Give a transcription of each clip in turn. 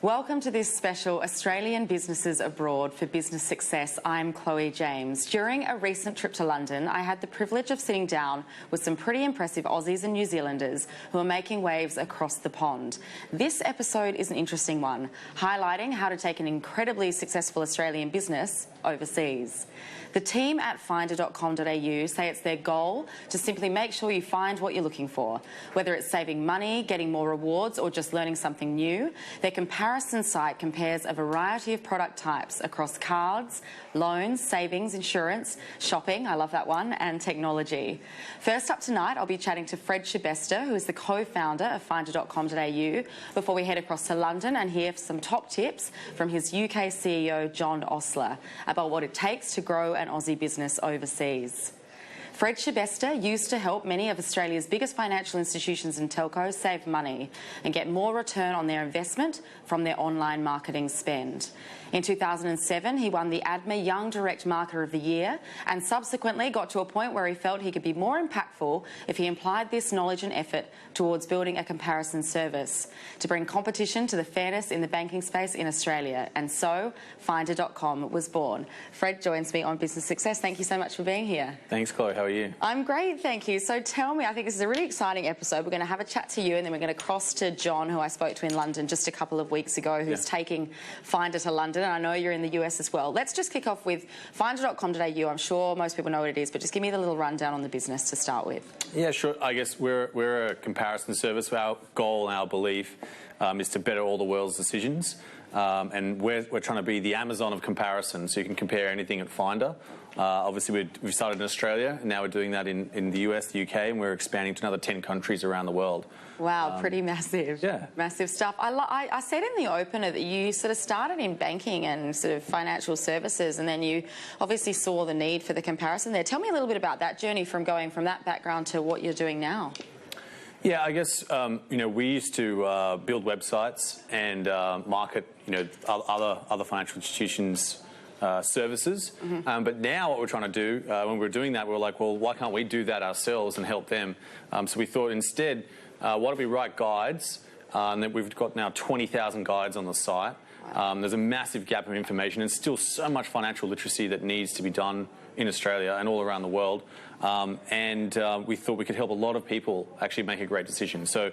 Welcome to this special Australian Businesses Abroad for Business Success. I'm Chloe James. During a recent trip to London, I had the privilege of sitting down with some pretty impressive Aussies and New Zealanders who are making waves across the pond. This episode is an interesting one, highlighting how to take an incredibly successful Australian business overseas. The team at finder.com.au say it's their goal to simply make sure you find what you're looking for. Whether it's saving money, getting more rewards, or just learning something new, their comparison site compares a variety of product types across cards, loans, savings, insurance, shopping, I love that one, and technology. First up tonight, I'll be chatting to Fred Schebesta, who is the co-founder of finder.com.au, before we head across to London and hear some top tips from his UK CEO, John Osler, about what it takes to grow an Aussie business overseas. Fred Schebesta used to help many of Australia's biggest financial institutions and telcos save money and get more return on their investment from their online marketing spend. In 2007, he won the ADMA Young Direct Marketer of the Year and subsequently got to a point where he felt he could be more impactful if he applied this knowledge and effort towards building a comparison service to bring competition to the fairness in the banking space in Australia. And so, Finder.com was born. Fred joins me on Business Success. Thank you so much for being here. Thanks, Chloe. How are you? I'm great, thank you. So tell me, I think this is a really exciting episode. We're going to have a chat to you and then we're going to cross to John, who I spoke to in London just a couple of weeks ago, who's taking Finder to London. And I know you're in the US as well. Let's just kick off with finder.com.au. I'm sure most people know what it is, but just give me the little rundown on the business to start with. Yeah, sure. I guess we're a comparison service. Our goal and our belief is to better all the world's decisions. And we're trying to be the Amazon of comparison, so you can compare anything at Finder. Obviously, we started in Australia, and now we're doing that in the US, the UK, and we're expanding to another 10 countries around the world. Wow, pretty massive. Yeah. Massive stuff. I said in the opener that you sort of started in banking and sort of financial services, and then you obviously saw the need for the comparison there. Tell me a little bit about that journey from going from that background to what you're doing now. Yeah, I guess, we used to build websites and market, other financial institutions' services. Mm-hmm. But now what we're trying to do, when we're doing that, we're like, well, why can't we do that ourselves and help them? So we thought instead, why don't we write guides? And we've got now 20,000 guides on the site. There's a massive gap of information and still so much financial literacy that needs to be done in Australia and all around the world. We thought we could help a lot of people actually make a great decision. So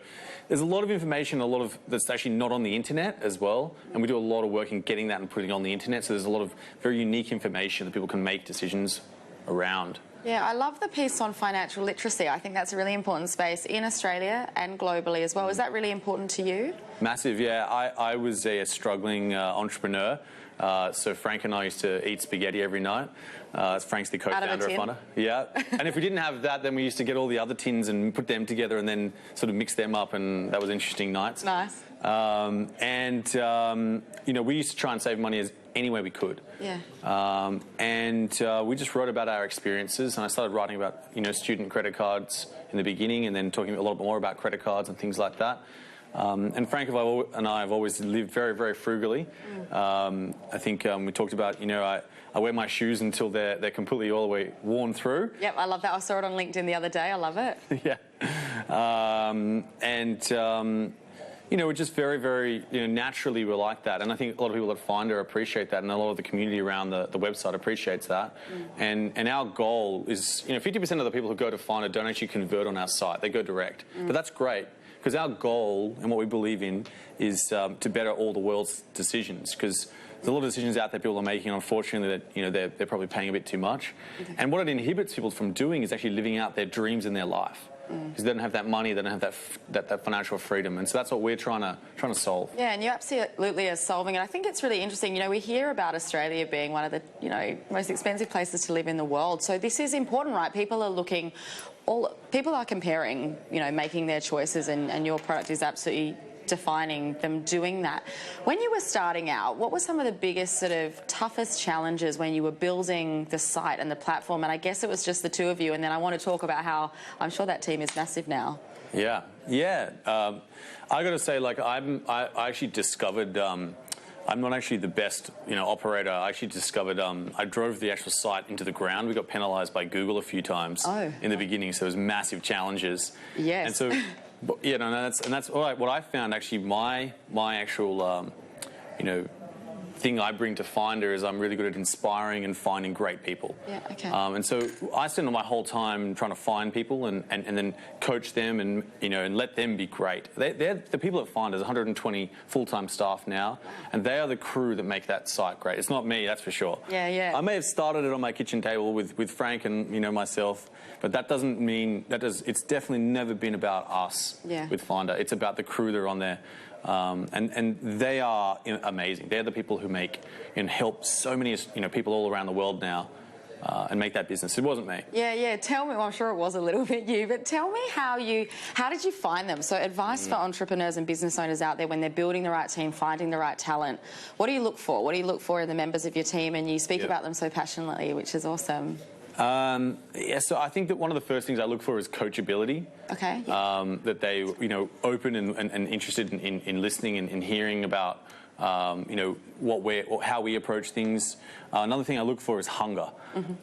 there's a lot of information, that's actually not on the internet as well. And we do a lot of work in getting that and putting it on the internet. So there's a lot of very unique information that people can make decisions around. Yeah, I love the piece on financial literacy. I think that's a really important space in Australia and globally as well. Is that really important to you? Massive, yeah. I was a struggling entrepreneur. So Frank and I used to eat spaghetti every night. Frank's the co-founder of Finder. Yeah. And if we didn't have that, then we used to get all the other tins and put them together and then sort of mix them up, and that was interesting nights. Nice. We used to try and save money any way we could. Yeah. We just wrote about our experiences, and I started writing about, student credit cards in the beginning, and then talking a lot more about credit cards and things like that. And Frank and I have always lived very, very frugally. I think we talked about, I wear my shoes until they're completely all the way worn through. Yep, I love that. I saw it on LinkedIn the other day. I love it. Yeah. We're just very, very, naturally we're like that. And I think a lot of people at Finder appreciate that, and a lot of the community around the website appreciates that. And our goal is, 50% of the people who go to Finder don't actually convert on our site. They go direct. But that's great, because our goal and what we believe in is to better all the world's decisions, because there's a lot of decisions out there people are making, and unfortunately, that they're probably paying a bit too much. Okay. And what it inhibits people from doing is actually living out their dreams in their life. Because they don't have that money, they don't have that financial freedom, and so that's what we're trying to solve. Yeah, and you absolutely are solving it. I think it's really interesting. We hear about Australia being one of the most expensive places to live in the world. So this is important, right? People are comparing, making their choices, and your product is absolutely defining them doing that. When you were starting out, what were some of the biggest sort of toughest challenges when you were building the site and the platform? And I guess it was just the two of you, and then I want to talk about how I'm sure that team is massive now. Yeah. I got to say, I actually discovered I'm not actually the best, operator. I actually discovered I drove the actual site into the ground. We got penalised by Google a few times in the beginning, so there was massive challenges. Yes. And so, that's all right. What I found actually, my actual thing I bring to Finder is I'm really good at inspiring and finding great people. Yeah, okay. And so I spend my whole time trying to find people and then coach them and let them be great. They're the people at Finder. There's 120 full-time staff now, and they are the crew that make that site great. It's not me, that's for sure. Yeah, yeah. I may have started it on my kitchen table with Frank and myself, but that doesn't mean it's definitely never been about us with Finder. It's about the crew that are on there. And they are amazing. They're the people who make and help so many people all around the world now and make that business. It wasn't me. Yeah. Tell me. Well, I'm sure it was a little bit you, but tell me how did you find them? So advice for entrepreneurs and business owners out there when they're building the right team, finding the right talent. What do you look for? What do you look for in the members of your team? And you speak about them so passionately, which is awesome. So I think that one of the first things I look for is coachability. Okay. That they, open and interested in listening and hearing about, how we approach things. Another thing I look for is hunger.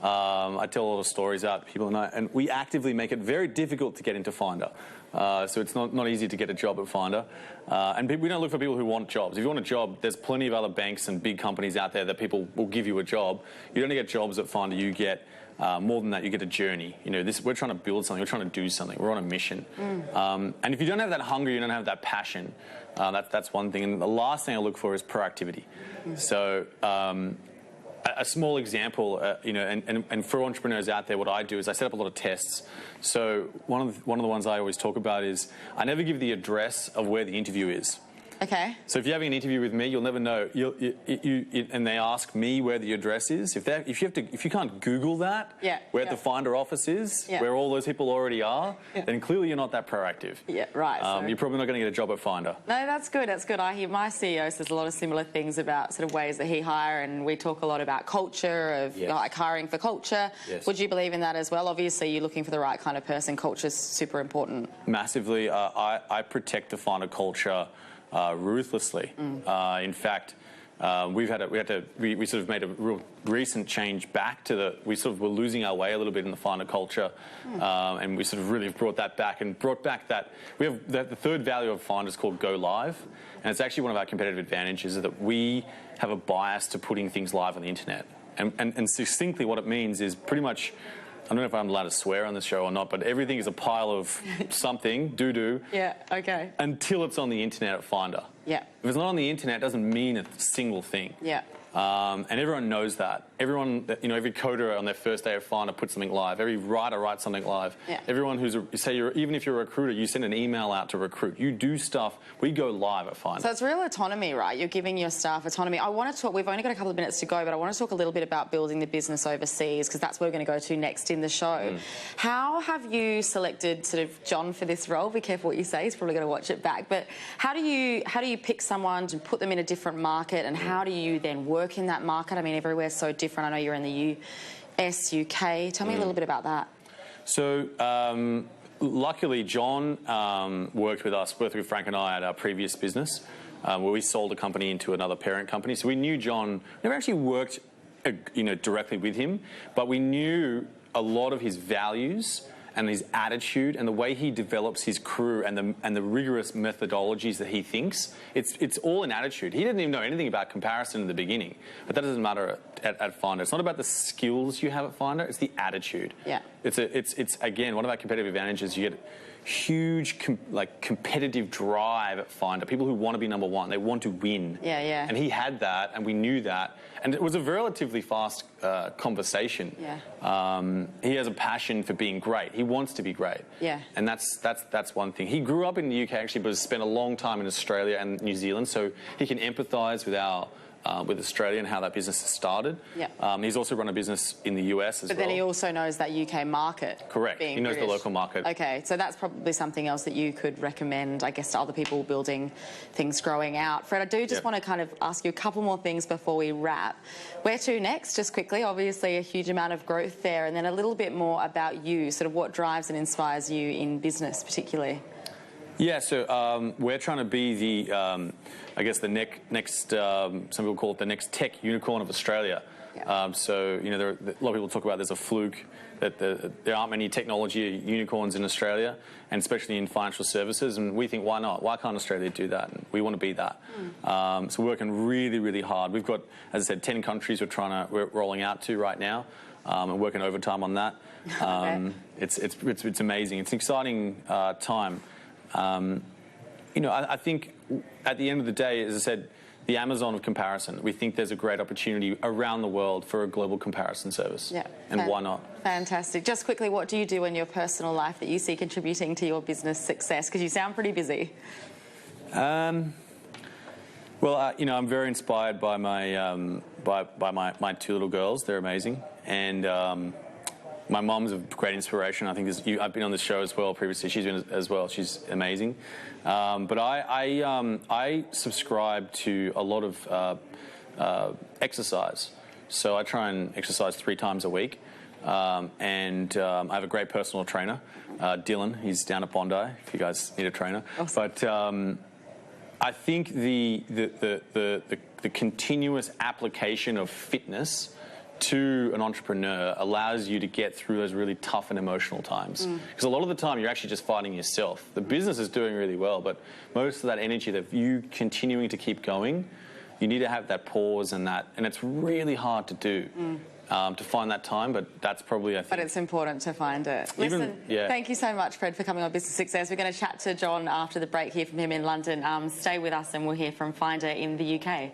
I tell a lot of stories out to people, and we actively make it very difficult to get into Finder. So it's not easy to get a job at Finder. And we don't look for people who want jobs. If you want a job, there's plenty of other banks and big companies out there that people will give you a job. You don't get jobs at Finder, you get more than that, you get a journey. We're trying to build something, we're trying to do something, we're on a mission. And if you don't have that hunger, you don't have that passion, that's one thing. And the last thing I look for is proactivity. So a small example, and for entrepreneurs out there, what I do is I set up a lot of tests. So one of the ones I always talk about is I never give the address of where the interview is. Okay. So if you're having an interview with me, you'll never know. And they ask me where the address is. If you can't Google that, where the Finder office is, where all those people already are, then clearly you're not that proactive. Yeah, right. You're probably not going to get a job at Finder. No, that's good. That's good. I hear my CEO says a lot of similar things about sort of ways that he hire, and we talk a lot about culture of like hiring for culture. Yes. Would you believe in that as well? Obviously, you're looking for the right kind of person. Culture's super important. Massively. I protect the Finder culture ruthlessly. In fact, we sort of made a real recent change back to we sort of were losing our way a little bit in the Finder culture, and we sort of really brought that back and brought back that we have the third value of Finder is called Go Live, and it's actually one of our competitive advantages is that we have a bias to putting things live on the internet, and succinctly what it means is pretty much. I don't know if I'm allowed to swear on this show or not, but everything is a pile of something, doo-doo. Yeah, okay. Until it's on the internet at Finder. Yeah. If it's not on the internet, it doesn't mean a single thing. Yeah. And everyone knows that. Everyone, every coder on their first day of Finder puts something live. Every writer writes something live. Yeah. Everyone even if you're a recruiter, you send an email out to recruit. You do stuff. We go live at Finder. So it's real autonomy, right? You're giving your staff autonomy. I want to talk, we've only got a couple of minutes to go, but I want to talk a little bit about building the business overseas, because that's what we're going to go to next in the show. How have you selected sort of John for this role? Be careful what you say. He's probably going to watch it back. But how do you pick someone to put them in a different market, and how do you then work in that market? I mean, everywhere's so different. I know you're in the US, UK. Tell me a little bit about that. So, luckily, John worked with us, both with Frank and I, at our previous business, where we sold a company into another parent company. So we knew John. Never actually worked, directly with him, but we knew a lot of his values and his attitude and the way he develops his crew and the rigorous methodologies that he thinks. It's all in attitude. He didn't even know anything about comparison in the beginning, but that doesn't matter at Finder. It's not about the skills you have at Finder, it's the attitude. Yeah. It's again, one of our competitive advantages. You get huge competitive drive at Finder. People who want to be number one, they want to win. Yeah, yeah. And he had that, and we knew that. And it was a relatively fast conversation. Yeah. He has a passion for being great. He wants to be great. Yeah. And that's one thing. He grew up in the UK actually, but spent a long time in Australia and New Zealand, so he can empathise with Australia and how that business has started. Yeah. He's also run a business in the US as well. But then he also knows that UK market. Correct. He knows the local market. Okay, so that's probably something else that you could recommend, I guess, to other people building things growing out. Fred, I do just want to kind of ask you a couple more things before we wrap. Where to next, just quickly? Obviously a huge amount of growth there, and then a little bit more about you, sort of what drives and inspires you in business particularly. Yeah, so we're trying to be the, I guess, the next, some people call it the next tech unicorn of Australia. Yeah. So, you know, a lot of people talk about there's a fluke, that there aren't many technology unicorns in Australia, and especially in financial services, and we think, why not? Why can't Australia do that? And we want to be that. So we're working really, really hard. We've got, as I said, 10 countries we're rolling out to right now, and working overtime on that. It's amazing. It's an exciting time. You know, I think at the end of the day, as I said, the Amazon of comparison. We think there's a great opportunity around the world for a global comparison service. Yeah. And why not? Fantastic. Just quickly, what do you do in your personal life that you see contributing to your business success? Because you sound pretty busy. Well, you know, I'm very inspired by my my two little girls. They're amazing, and my mom's a great inspiration. I think I've been on this show as well previously. She's been as well. She's amazing. But I subscribe to a lot of exercise. So I try and exercise 3 times a week. And I have a great personal trainer, Dylan. He's down at Bondi, if you guys need a trainer. Awesome. But I think the continuous application of fitness to an entrepreneur allows you to get through those really tough and emotional times. Because a lot of the time you're actually just fighting yourself. The business is doing really well, but most of that energy, that you continuing to keep going, you need to have that pause and it's really hard to do. To find that time, but that's probably, I think. But it's important to find it. Listen, thank you so much, Fred, for coming on Business Success. We're going to chat to John after the break, hear from him in London. Stay with us and we'll hear from Finder in the UK.